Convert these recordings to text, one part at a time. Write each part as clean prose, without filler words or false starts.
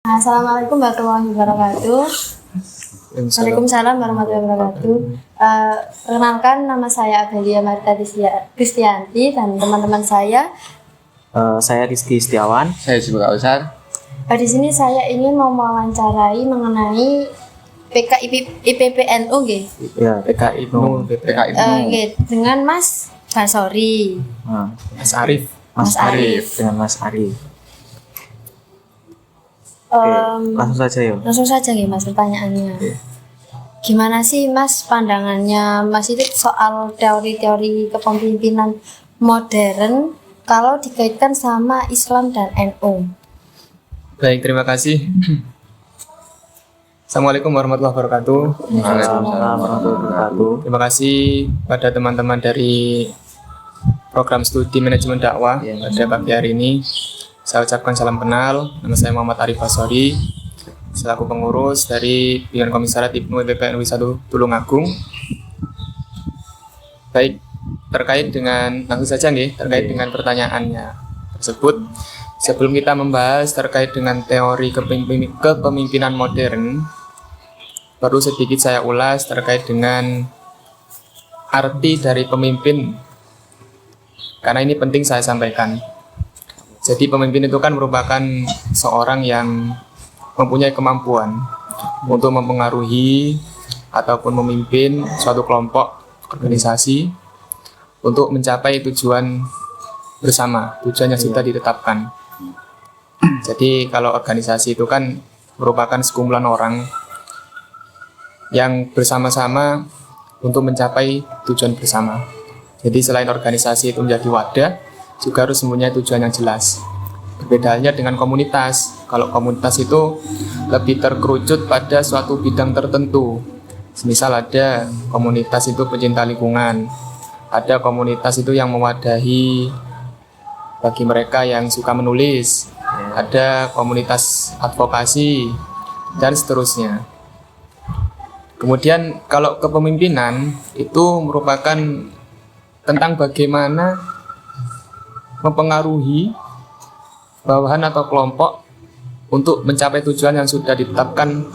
Assalamualaikum warahmatullahi wabarakatuh. Waalaikumsalam warahmatullahi wabarakatuh. Perkenalkan, nama saya Abelia Marta Kristianti dan teman-teman saya. Saya Rizky Setiawan. Saya juga Usar. Di sini saya ingin mewawancarai mengenai IPPNU, Ya, PKINU. dengan Mas Basori. Mas Arif. Mas Arif. Dengan Mas Arif. Langsung saja ya. Langsung saja Mas pertanyaannya. Gimana sih Mas pandangannya Mas itu soal teori-teori kepemimpinan modern kalau dikaitkan sama Islam dan NU? Baik, terima kasih. Assalamualaikum warahmatullahi wabarakatuh. Waalaikumsalam warahmatullahi wabarakatuh. Terima kasih pada teman-teman dari program studi manajemen dakwah pada pagi hari ini. Saya ucapkan salam kenal. Nama saya Muhammad Arif Basori, selaku pengurus dari Bidang Komisariat Ibnu IPPNU 1 Tulungagung. Baik, terkait dengan dengan pertanyaannya tersebut, sebelum kita membahas terkait dengan teori kepemimpinan modern, perlu sedikit saya ulas terkait dengan arti dari pemimpin, karena ini penting saya sampaikan. Jadi pemimpin itu kan merupakan seorang yang mempunyai kemampuan untuk mempengaruhi ataupun memimpin suatu kelompok organisasi untuk mencapai tujuan bersama, tujuan yang sudah ditetapkan. Jadi kalau organisasi itu kan merupakan sekumpulan orang yang bersama-sama untuk mencapai tujuan bersama. Jadi selain organisasi itu menjadi wadah, juga harus mempunyai tujuan yang jelas. Berbeda halnya dengan komunitas. Kalau komunitas itu lebih terkerucut pada suatu bidang tertentu. Misal ada komunitas itu pecinta lingkungan, ada komunitas itu yang mewadahi bagi mereka yang suka menulis, ada komunitas advokasi, dan seterusnya. Kemudian kalau kepemimpinan itu merupakan tentang bagaimana mempengaruhi bawahan atau kelompok untuk mencapai tujuan yang sudah ditetapkan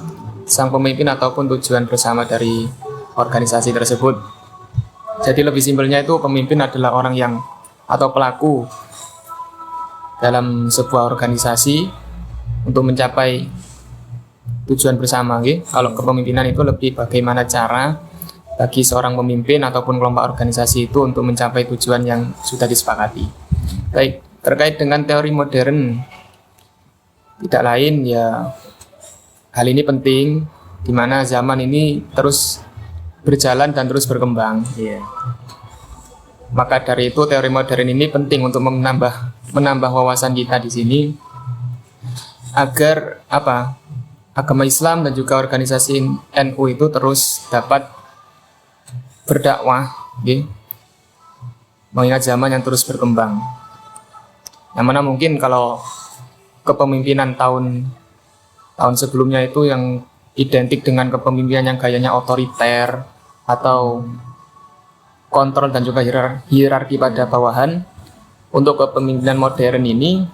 sang pemimpin ataupun tujuan bersama dari organisasi tersebut. Jadi lebih simpelnya itu pemimpin adalah orang yang atau pelaku dalam sebuah organisasi untuk mencapai tujuan bersama. Kalau kepemimpinan itu lebih bagaimana cara bagi seorang pemimpin ataupun kelompok organisasi itu untuk mencapai tujuan yang sudah disepakati. Baik, terkait dengan teori modern, tidak lain ya hal ini penting di mana zaman ini terus berjalan dan terus berkembang. Maka dari itu teori modern ini penting untuk menambah wawasan kita di sini agar agama Islam dan juga organisasi NU itu terus dapat berdakwah, mengingat zaman yang terus berkembang. Yang mana mungkin kalau kepemimpinan tahun sebelumnya itu yang identik dengan kepemimpinan yang gayanya otoriter atau kontrol dan juga hierarki pada bawahan, untuk kepemimpinan modern ini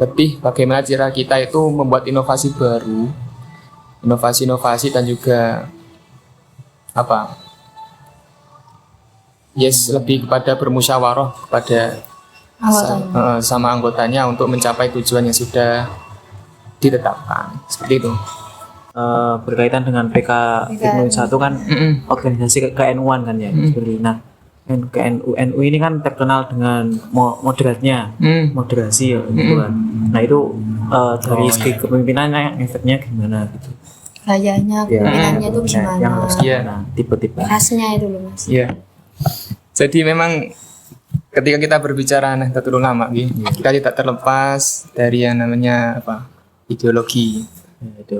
lebih bagaimana cara kita itu membuat inovasi baru, inovasi dan juga lebih kepada bermusyawarah kepada sama anggotanya untuk mencapai tujuan yang sudah ditetapkan. Seperti itu. Berkaitan dengan PKINU 1 kan organisasi KNU-an kan ya. Nah, NU ini kan terkenal dengan moderasi ya gitu kan. Nah itu dari segi kepemimpinannya efeknya gimana gitu? Gayanya kepemimpinannya itu gimana? Tipe-tipe khasnya itu loh Mas. Iya. Jadi memang ketika kita berbicara Nahdlatul Ulama, kita tidak terlepas dari yang namanya ideologi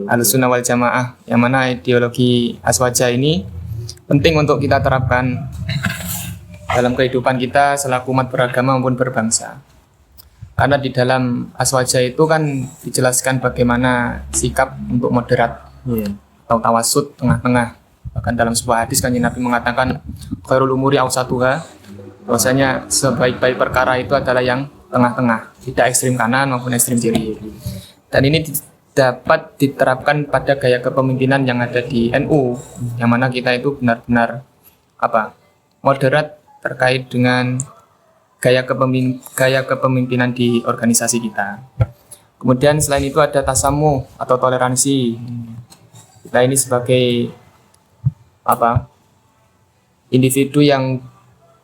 Ahlussunnah wal Jamaah, yang mana ideologi Aswaja ini penting untuk kita terapkan dalam kehidupan kita selaku umat beragama maupun berbangsa. Karena di dalam Aswaja itu kan dijelaskan bagaimana sikap untuk moderat atau tawasud, tengah-tengah. Bahkan dalam sebuah hadis kan Nabi mengatakan khairul umuri awsatuha, bahwasanya sebaik-baik perkara itu adalah yang tengah-tengah, tidak ekstrim kanan maupun ekstrim kiri. Dan ini dapat diterapkan pada gaya kepemimpinan yang ada di NU, yang mana kita itu benar-benar moderat terkait dengan gaya kepemimpinan di organisasi kita. Kemudian selain itu ada tasamuh atau toleransi. Kita ini sebagai individu yang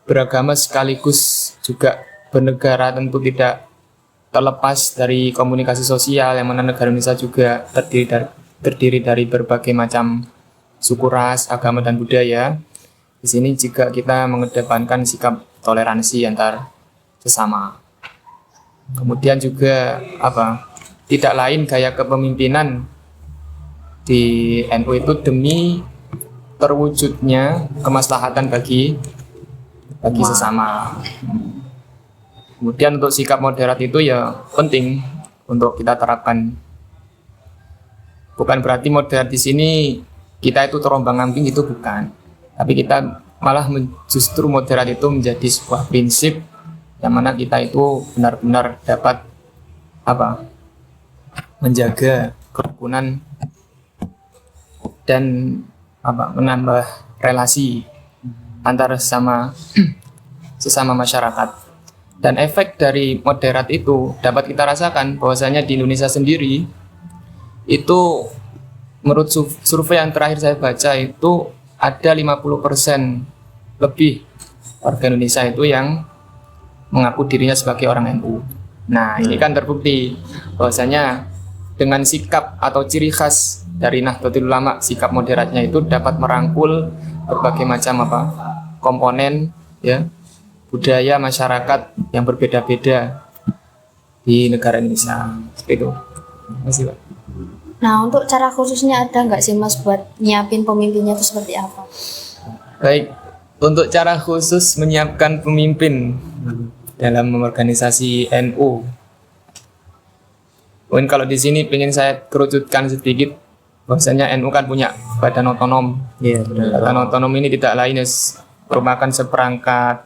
beragama sekaligus juga bernegara tentu tidak terlepas dari komunikasi sosial, yang mana negara Indonesia juga terdiri dari berbagai macam suku, ras, agama, dan budaya. Di sini juga kita mengedepankan sikap toleransi antar sesama. Kemudian juga tidak lain gaya kepemimpinan di NU itu demi terwujudnya kemaslahatan bagi sesama. Kemudian untuk sikap moderat itu ya penting untuk kita terapkan. Bukan berarti moderat di sini kita itu terombang-ambing, itu bukan. Tapi kita malah justru moderat itu menjadi sebuah prinsip yang mana kita itu benar-benar dapat menjaga kerukunan dan menambah relasi antar sesama masyarakat. Dan efek dari moderat itu dapat kita rasakan bahwasanya di Indonesia sendiri itu, menurut survei yang terakhir saya baca, itu ada 50% lebih warga Indonesia itu yang mengaku dirinya sebagai orang NU. Nah, ini kan terbukti bahwasanya dengan sikap atau ciri khas dari Nahdlatul Ulama, sikap moderatnya itu dapat merangkul berbagai macam komponen budaya masyarakat yang berbeda-beda di negara Indonesia. Seperti itu. Terima kasih, Pak. Nah, untuk cara khususnya ada nggak sih Mas buat nyiapin pemimpinnya itu seperti apa? Baik, untuk cara khusus menyiapkan pemimpin dalam organisasi NU, mungkin kalau di sini ingin saya kerucutkan sedikit, bahwasanya NU kan punya badan otonom. Badan otonom ini tidak lain merupakan seperangkat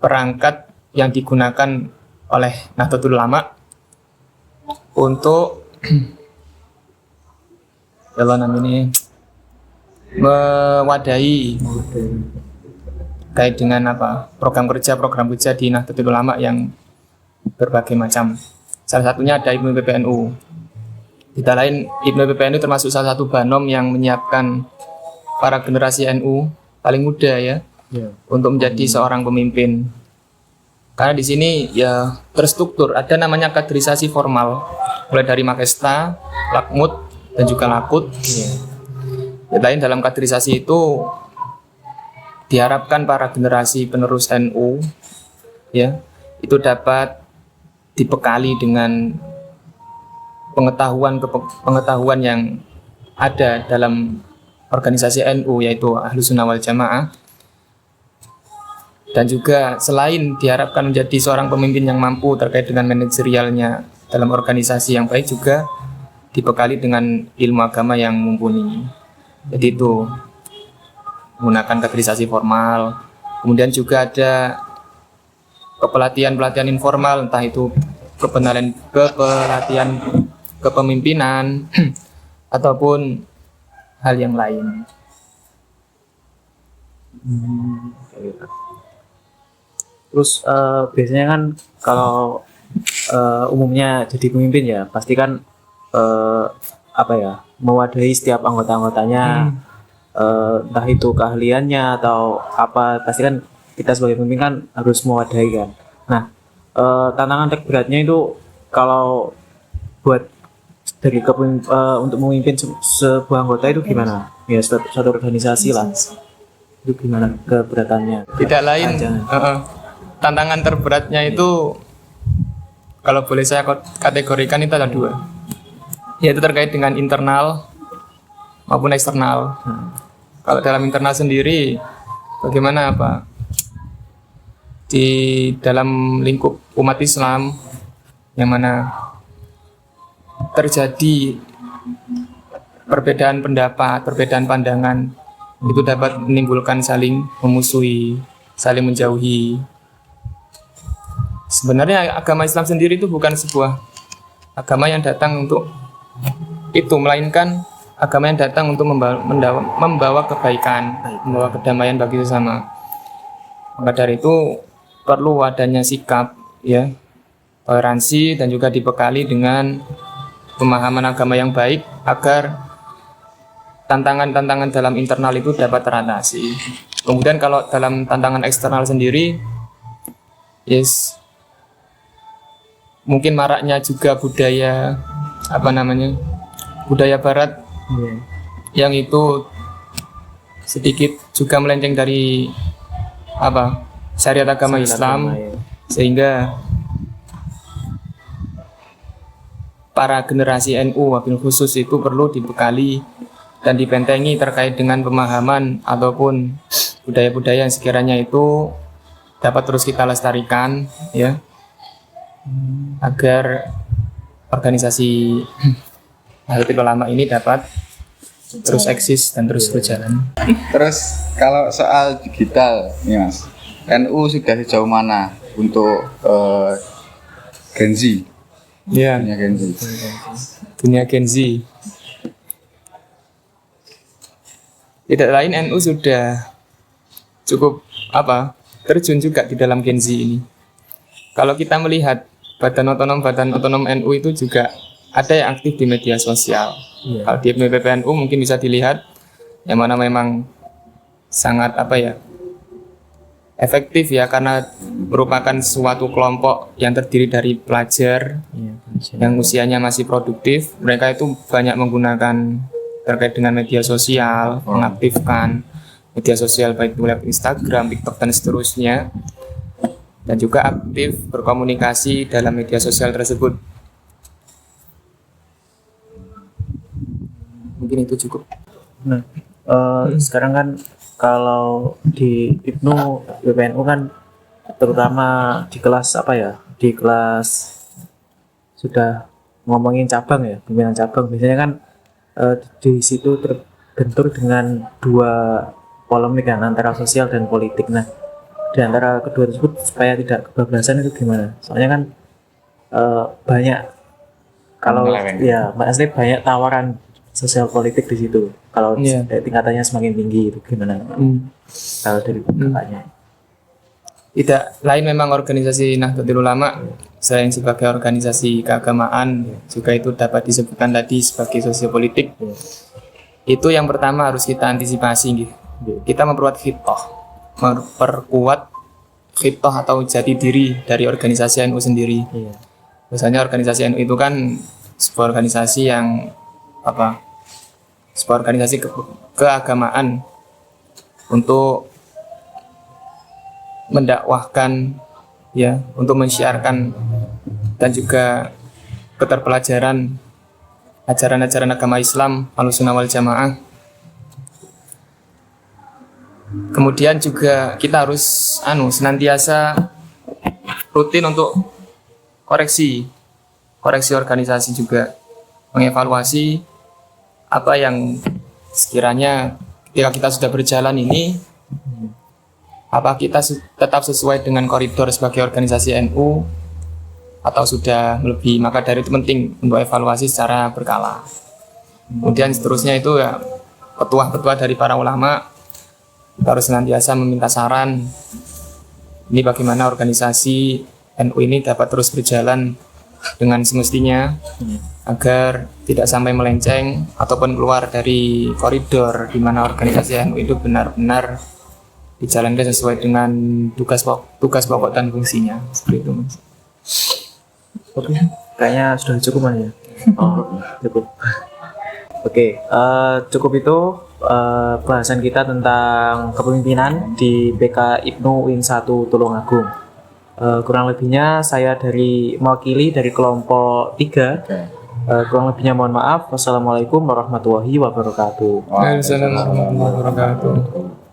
perangkat yang digunakan oleh Nahdlatul Ulama untuk mewadahi kait dengan program kerja di Nahdlatul Ulama yang berbagai macam. Salah satunya ada Ibnu PPNU. Tidak lain, Ibnu PPNU termasuk salah satu banom yang menyiapkan para generasi NU paling muda untuk menjadi seorang pemimpin. Karena di sini terstruktur, ada namanya kaderisasi formal, mulai dari Makesta, Lakmut, dan juga Lakut. Lain dalam kaderisasi itu diharapkan para generasi penerus NU itu dapat dibekali dengan pengetahuan yang ada dalam organisasi NU, yaitu Ahlus Sunnah wal Jamaah. Dan juga selain diharapkan menjadi seorang pemimpin yang mampu terkait dengan manajerialnya dalam organisasi yang baik, juga dibekali dengan ilmu agama yang mumpuni. Jadi itu menggunakan kaderisasi formal. Kemudian juga ada pelatihan informal, entah itu pelatihan kepemimpinan ataupun hal yang lain. Terus biasanya kan kalau umumnya jadi pemimpin pasti kan mewadahi setiap anggota-anggotanya, entah itu keahliannya atau pasti kan kita sebagai pemimpin kan harus mewadahi kan. Nah, tantangan terberatnya itu kalau buat untuk memimpin sebuah anggota itu gimana? Suatu organisasi lah. Itu gimana keberatannya? Tidak lain, tantangan terberatnya itu, kalau boleh saya kategorikan, itu ada dua, yaitu terkait dengan internal maupun eksternal. Kalau dalam internal sendiri, bagaimana di dalam lingkup umat Islam yang mana terjadi perbedaan pendapat, perbedaan pandangan, itu dapat menimbulkan saling memusuhi, saling menjauhi. Sebenarnya agama Islam sendiri itu bukan sebuah agama yang datang untuk itu, melainkan agama yang datang untuk membawa kebaikan, membawa kedamaian bagi sesama. Maka dari itu perlu adanya sikap ya, toleransi, dan juga dibekali dengan pemahaman agama yang baik agar tantangan-tantangan dalam internal itu dapat teratasi. Kemudian kalau dalam tantangan eksternal sendiri, mungkin maraknya juga budaya budaya barat yang itu sedikit juga melenceng dari syariat agama Islam, sehingga para generasi NU wabil khusus itu perlu dibekali dan dibentengi terkait dengan pemahaman ataupun budaya-budaya yang sekiranya itu dapat terus kita lestarikan ya, agar organisasi Nahdlatul Ulama ini dapat terus eksis dan terus berjalan. Terus kalau soal digital nih Mas, NU sudah sejauh mana untuk Gen Z? Ya, Dunia Gen Z. dunia Gen Z. Tidak lain, NU sudah cukup terjun juga di dalam Gen Z ini. Kalau kita melihat badan otonom NU itu juga ada yang aktif di media sosial. Kalau di PPNU mungkin bisa dilihat yang mana memang sangat efektif ya, karena merupakan suatu kelompok yang terdiri dari pelajar yang usianya masih produktif. Mereka itu banyak menggunakan terkait dengan media sosial, mengaktifkan media sosial baik itu Instagram, TikTok dan seterusnya, dan juga aktif berkomunikasi dalam media sosial tersebut. Mungkin itu cukup. Nah, sekarang kan kalau di PPNU kan terutama di kelas di kelas sudah ngomongin cabang ya, pimpinan cabang biasanya kan di situ terbentur dengan dua polemik kan, antara sosial dan politik. Nah, di antara kedua tersebut supaya tidak kebablasan itu gimana? Soalnya kan banyak kalau ya Mbak Asli banyak tawaran sosial politik di situ. Kalau tingkatannya semakin tinggi itu gimana? Kalau dari kakaknya? Tidak lain memang organisasi Nahdlatul Ulama selain sebagai organisasi keagamaan juga itu dapat disebutkan tadi sebagai sosiopolitik. Itu yang pertama harus kita antisipasi gitu. Kita memperkuat khitoh atau jati diri dari organisasi NU sendiri. Biasanya organisasi NU itu kan sebuah organisasi yang sebuah organisasi keagamaan untuk mendakwahkan ya, untuk mensiarkan dan juga keterpelajaran ajaran-ajaran agama Islam Ahlussunnah wal Jamaah. Kemudian juga kita harus senantiasa rutin untuk koreksi organisasi, juga mengevaluasi apa yang sekiranya ketika kita sudah berjalan ini, apa kita tetap sesuai dengan koridor sebagai organisasi NU atau sudah melebihi. Maka dari itu penting untuk evaluasi secara berkala. Kemudian seterusnya itu ya, petuah-petuah dari para ulama harus senantiasa meminta saran ini bagaimana organisasi NU ini dapat terus berjalan dengan semestinya, agar tidak sampai melenceng ataupun keluar dari koridor di mana organisasi NU itu benar-benar dijalankan sesuai dengan tugas pokok dan fungsinya. Seperti itu, Mas. Oke, kayaknya sudah cukup ya. Cukup. Oke, cukup itu bahasan kita tentang kepemimpinan di PK Ibnu Uin 1 Tulungagung. Kurang lebihnya saya mewakili dari kelompok 3. Kurang lebihnya mohon maaf. Wassalamualaikum warahmatullahi wabarakatuh. Waalaikumsalam warahmatullahi wabarakatuh.